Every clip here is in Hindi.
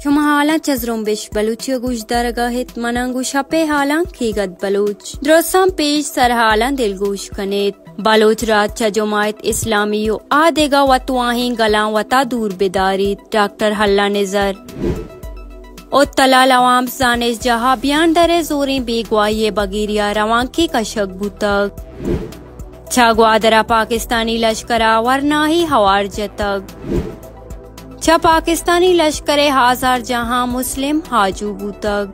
Shuma halan chazrumbish baluchi gush daragahit manangu shape halan khigad baluch. Drosam pesh sar halan dilgush kanet. Baluch raat chajomayet islamiyo adega watwahin galan wata dur bedarit. Dr. Halla Nizar. Ottala lawam zanes jaha byan dare zorin begwaye bagiriya rawanki kashak butag. Chagwadara Pakistani lashkara warnahi hawar jatag. छा पाकिस्तानी लश्करे हाजार जहां मुस्लिम हाजू बुतग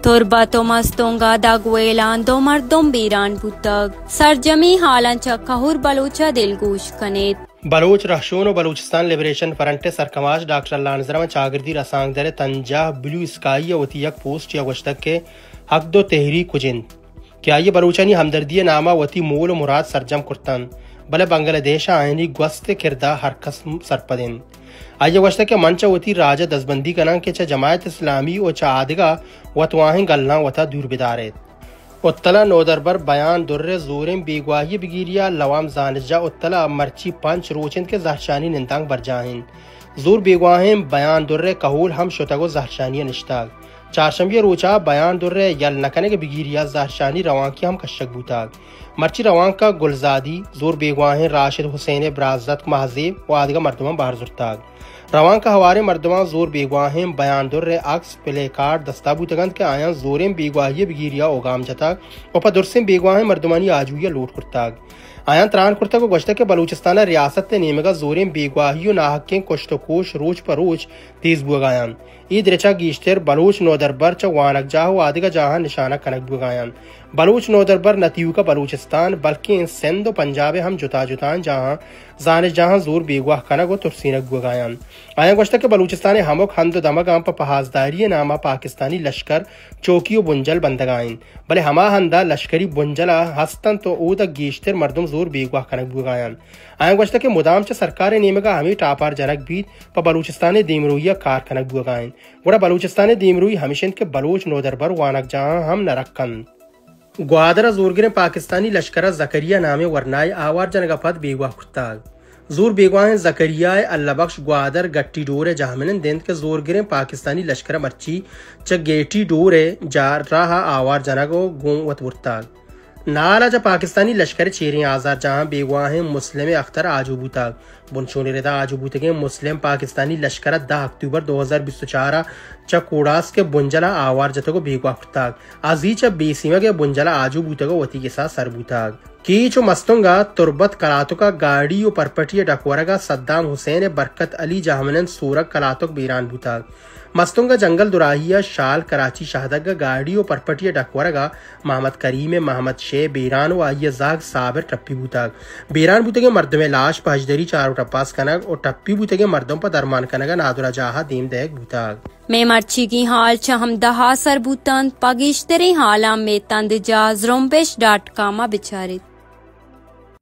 तुरबा तो मस्तोंगा दागवेलान दो मर्दों बीरान बुतग सरजमी हालन छा कहूर बलूचा दिलगोश कनेत बलूच रहशून और बलूचिस्तान लिबरेशन फ्रंट सरकमाश डॉक्टर अल्लाह नजर चागिरदी रसांग दरे तंजा ब्लू स्काई वतीयक पोस्ट या वशतक के हक दो तहरीक कुजिन क्या ये बलूचनी हमदर्दी नामा वती मूल मुराद सरजम कुर्तन बले बांग्लादेश आयनी ग्वस्त किरदा हरकस सरपदिन आये वशत के मंच वती राजा दसबंदी कना के च जमायत इस्लामी और च आदिगा वतवाहिं गलना वता दूर बिदारेत उत्तला नोदरबर बयान दुर्रे जोरें बेगवाही बिगिरिया लवाम जानजा उत्तला मर्ची पंच रोचंद के जहरशानी निंदांग बरजाहिन जोर बेगवाहें बयान दुर्रे कहूल हम शुतगो जहरशानी निश्ताग चारशंबिया रोचा बयान दुर्रे यल नकने के बिगिरिया जहरशानी रवांकी हम कशक बूताग मर्ची रवांक का गुलजादी जोर बेगवाहें राशिद हुसैन ब्राजत महजेब व आदिगा मर्दमा बाहर जुर्ताग रवां का हवारे मर्दमा जोर बेगवाहें बयान दुर्रे अक्स प्ले कार्ड दस्ताबूतगंद के आया जोरें बेगवाही बिगिरिया ओगाम जताग और दुरसें बेगवाहें मर्दमानी आजुया लूट कुर्ताग आया त्रान कुर्ता को गश्त के बलूचिस्तान रियासत नेमगा जोरें बेगवाही नाहक कोश रोज पर रोज तेज बुगायान ईद रेचा गीश्तर बलूच नोदरबर च वानक जाह आदिगा जहां निशाना कनक बुगायान बलूच नोदरबर नतीयू का बलूचिस्तान बल्कि सिंध और पंजाब हम जुता जुतान जहां जानिश जहां जोर बेगवाह कनक व तुरसीनक बुगायान आया गश्त के बलूचिस्तान हमक हंद दमगाम पर पहाजदारी नामा पाकिस्तानी लश्कर चौकी व बुंजल बंदगाइन भले हमा हंदा लश्करी बुंजला हस्तन तो ऊद गीश्तर मर्दम जोर बेगवाह कनक बुगायान आया गश्त के मुदाम च सरकार नेमगा हमी टापार जनक बीत पर बलूचिस्तान दीमरुइया कार कनक बुगाइन गुड़ा बलूचिस्तान दीमरुई हमिशन के बलूच नोदरबर वानक जहां हम नरक्कन ग्वादरा जोरगिरे पाकिस्तानी लश्करा जकरिया नामे वरनाय आवार जनगा पद बेगवाह कुत्ताग जोर बेगवाह जकरिया अल्लाह बख्श ग्वादर गट्टी डोरे जहामिन देंद के जोरगिरे पाकिस्तानी लश्करा मर्ची च गेटी डोरे जा रहा आवार जनगो गोवत वुर्ताग नाला ज पाकिस्तानी लश्कर चेरी आजार जहां बेगवाह मुस्लिम अख्तर आजूबूताग बुनशोनी रेदा आजूबूतगे मुस्लिम पाकिस्तानी लश्कर 10 अक्टूबर 2024 च कोडास के बुंजला आवार जतगो बेगवाह कुर्ताग आजी च बेसीमा के बुंजला आजूबूतगो वती के साथ सरबूताग की चो मस्तुंगा तुरबत कलातो का गाड़ी और परपटिया डकवरगा सद्दाम हुसैन बरकत अली जहामनन सूरक कलातोक बीरान बूताग मस्तुंगा जंगल दुराहिया शाल कराची शाहदगा गाड़ी और परपटिया डकवरगा मोहम्मद करीम मोहम्मद शे बेरान व आइया जाग साबिर टप्पी बूताग बेरान बूतगे मर्द में लाश पहजदरी चारों टप्पास कनग और टप्पी बूतगे मर्दों पर दरमान कनगा नादुरा जाहा दीम देख बूताग में मर्ची की हाल चहम दहा सरबूतन पगिश्तरी हालाम में तंद जा ज़्रोम्बेश.com बिचारित